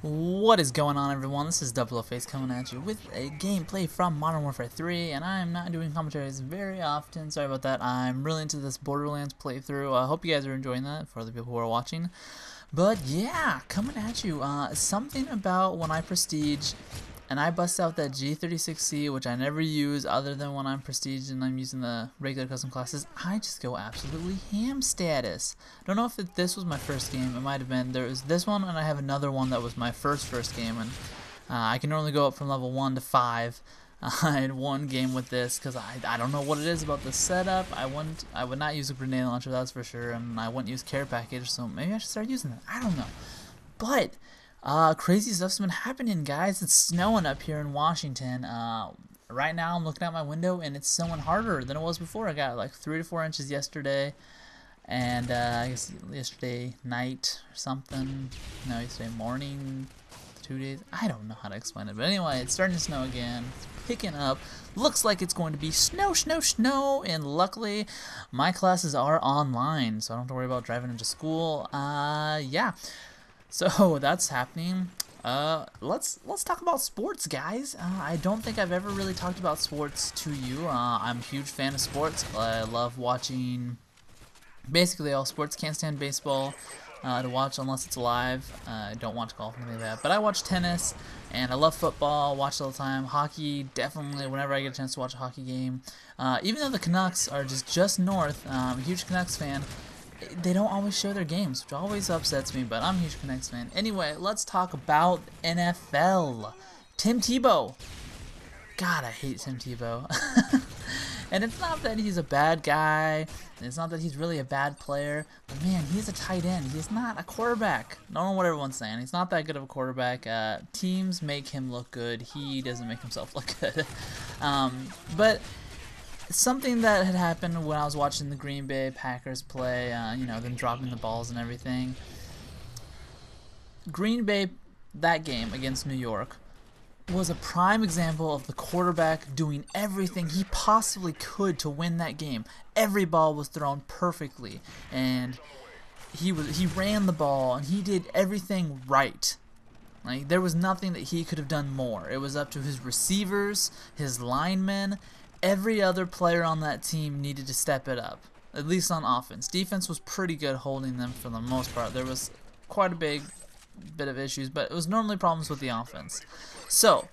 What is going on, everyone? This is Double O Face coming at you with a gameplay from Modern Warfare 3, and I'm not doing commentaries very often. Sorry about that. I'm really into this Borderlands playthrough. I hope you guys are enjoying that for the people who are watching. But yeah, coming at you. Something about when I prestige and I bust out that G36C, which I never use other than when I'm prestige and I'm using the regular custom classes, I just go absolutely ham status. Don't know if this was my first game. It might have been. There was this one, and I have another one that was my first game, and I can only go up from level 1 to 5 in one game with this, because I don't know what it is about the setup. I would not use a grenade launcher, that's for sure, and I wouldn't use care package, so maybe I should start using that. I don't know. But crazy stuff's been happening, guys. It's snowing up here in Washington. Right now I'm looking out my window and it's snowing harder than it was before. I got like 3 to 4 inches yesterday, and I guess yesterday night or something. No, yesterday morning, 2 days. I don't know how to explain it, but anyway, it's starting to snow again. It's picking up. Looks like it's going to be snow, and luckily my classes are online, so I don't have to worry about driving into school. Yeah. So that's happening. Let's talk about sports, guys. I don't think I've ever really talked about sports to you. I'm a huge fan of sports. I love watching basically all sports. Can't stand baseball to watch unless it's live. I don't watch golf or anything like that. But I watch tennis, and I love football. Watch it all the time. Hockey, definitely. Whenever I get a chance to watch a hockey game. Even though the Canucks are just north, I'm a huge Canucks fan. They don't always show their games, which always upsets me, but I'm a huge Canucks fan. Anyway, let's talk about NFL. Tim Tebow. God, I hate Tim Tebow. And it's not that he's a bad guy, and it's not that he's really a bad player, but man, he's a tight end. He's not a quarterback. I don't know what everyone's saying. He's not that good of a quarterback. Teams make him look good. He doesn't make himself look good. But something that had happened when I was watching the Green Bay Packers play, you know, them dropping the balls and everything. Green Bay, that game against New York, was a prime example of the quarterback doing everything he possibly could to win that game. Every ball was thrown perfectly, and he ran the ball, and he did everything right. Like, there was nothing that he could have done more. It was up to his receivers, his linemen. Every other player on that team needed to step it up, at least on offense. Defense was pretty good holding them for the most part. There was quite a big bit of issues, but it was normally problems with the offense. So,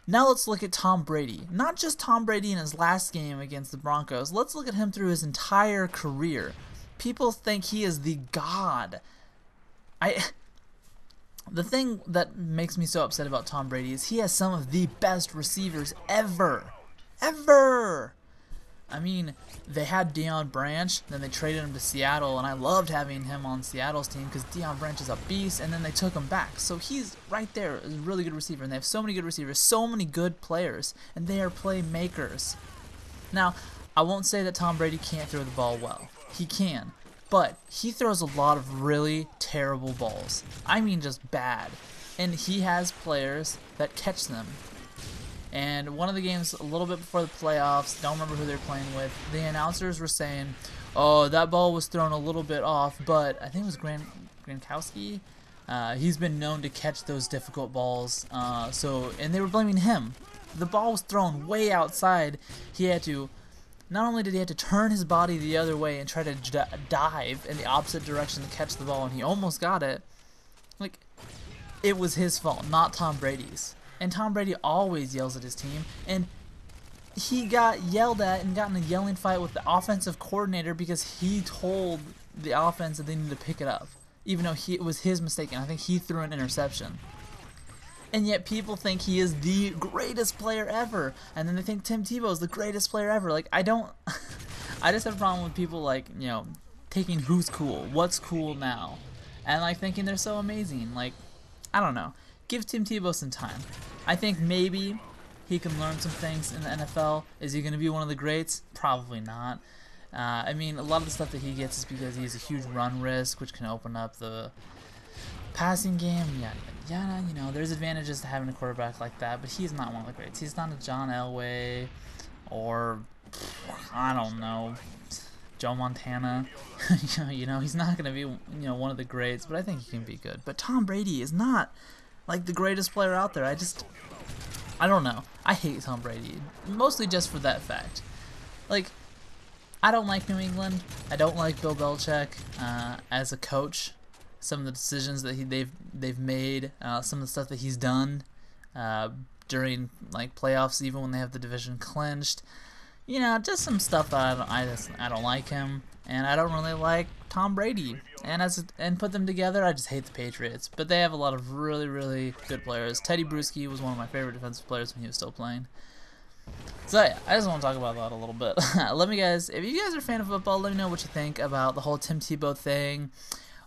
now let's look at Tom Brady. Not just Tom Brady in his last game against the Broncos. Let's look at him through his entire career. People think he is the god. The thing that makes me so upset about Tom Brady is he has some of the best receivers ever. I mean, they had Deion Branch, then they traded him to Seattle, and I loved having him on Seattle's team because Deion Branch is a beast, and then they took him back. So he's right there, a really good receiver, and they have so many good receivers, so many good players, and they are playmakers. Now, I won't say that Tom Brady can't throw the ball well. He can, but he throws a lot of really terrible balls. I mean, just bad. And he has players that catch them. And one of the games, a little bit before the playoffs, don't remember who they were playing with, the announcers were saying, oh, that ball was thrown a little bit off, but I think it was Gronkowski. He's been known to catch those difficult balls, and they were blaming him. The ball was thrown way outside. He had to, not only did he have to turn his body the other way and try to dive in the opposite direction to catch the ball, and he almost got it. Like, it was his fault, not Tom Brady's. And Tom Brady always yells at his team, and he got yelled at and got in a yelling fight with the offensive coordinator because he told the offense that they needed to pick it up, even though it was his mistake, and I think he threw an interception. And yet people think he is the greatest player ever, and then they think Tim Tebow is the greatest player ever. Like, I just have a problem with people, like, you know, taking who's cool, what's cool now, and like thinking they're so amazing. Like, I don't know. Give Tim Tebow some time. I think maybe he can learn some things in the NFL. Is he going to be one of the greats? Probably not. I mean, a lot of the stuff that he gets is because he has a huge run risk, which can open up the passing game. Yeah, you know, there's advantages to having a quarterback like that, but he's not one of the greats. He's not a John Elway or, I don't know, Joe Montana. You know, he's not going to be, one of the greats, but I think he can be good. But Tom Brady is not like the greatest player out there. I don't know. I hate Tom Brady, mostly just for that fact. Like, I don't like New England. I don't like Bill Belichick as a coach. Some of the decisions that they've made, some of the stuff that he's done during like playoffs, even when they have the division clinched. You know, just some stuff that I don't like him, and I don't really like Tom Brady. And put them together, I just hate the Patriots. But they have a lot of really, really good players. Teddy Bruschi was one of my favorite defensive players when he was still playing. So yeah, I just want to talk about that a little bit. If you guys are a fan of football, let me know what you think about the whole Tim Tebow thing,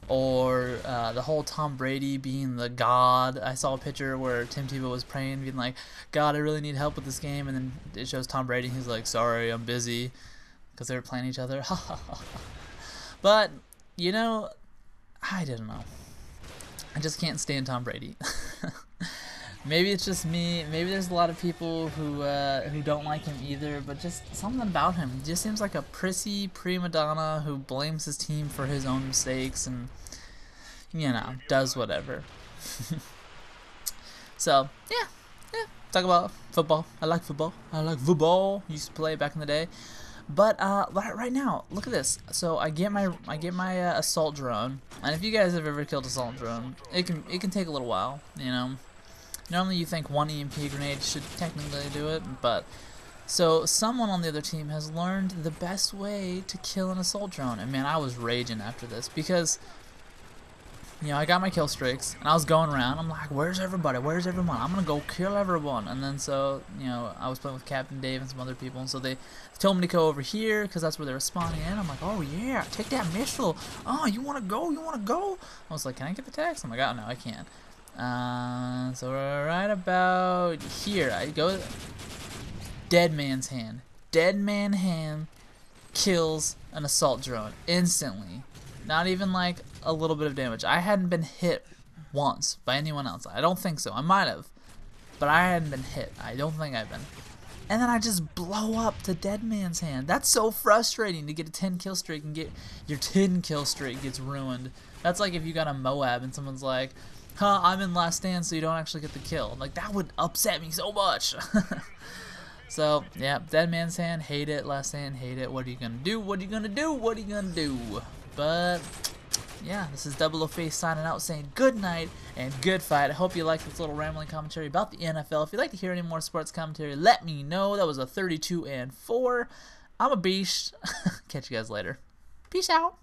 or the whole Tom Brady being the god. I saw a picture where Tim Tebow was praying, being like, "God, I really need help with this game," and then it shows Tom Brady, and he's like, "Sorry, I'm busy," because they were playing each other. But you know, I don't know. I just can't stand Tom Brady. Maybe it's just me. Maybe there's a lot of people who don't like him either. But just something about him just seems like a prissy prima donna who blames his team for his own mistakes and, does whatever. So yeah, talk about football. I like football. Used to play back in the day. But right now, look at this. So I get my assault drone, and if you guys have ever killed assault drone, it can take a little while, Normally you think one EMP grenade should technically do it, but so someone on the other team has learned the best way to kill an assault drone. And man, I was raging after this because I got my kill streaks and I was going around. I'm like, where's everybody? Where's everyone? I'm gonna go kill everyone. And then so I was playing with Captain Dave and some other people, and so they told me to go over here because that's where they were spawning in. I'm like, oh yeah, take that missile. Oh, you wanna go? You wanna go? I was like, can I get the text? I'm like, oh no, I can't. So right about here, I go. Dead man's hand. Dead man hand kills an assault drone instantly. Not even like a little bit of damage. I hadn't been hit once by anyone else. I don't think so. I might have, but I hadn't been hit. I don't think I've been. And then I just blow up to dead man's hand. That's so frustrating to get a 10 kill streak and get your 10 kill streak gets ruined. That's like if you got a Moab and someone's like, "Huh, I'm in last stand, so you don't actually get the kill." Like, that would upset me so much. So, yeah, dead man's hand, hate it. Last stand, hate it. What are you gonna do? What are you gonna do? What are you gonna do? But, yeah, this is Double O Face signing out saying good night and good fight. I hope you liked this little rambling commentary about the NFL. If you'd like to hear any more sports commentary, let me know. That was a 32-4. I'm a beast. Catch you guys later. Peace out.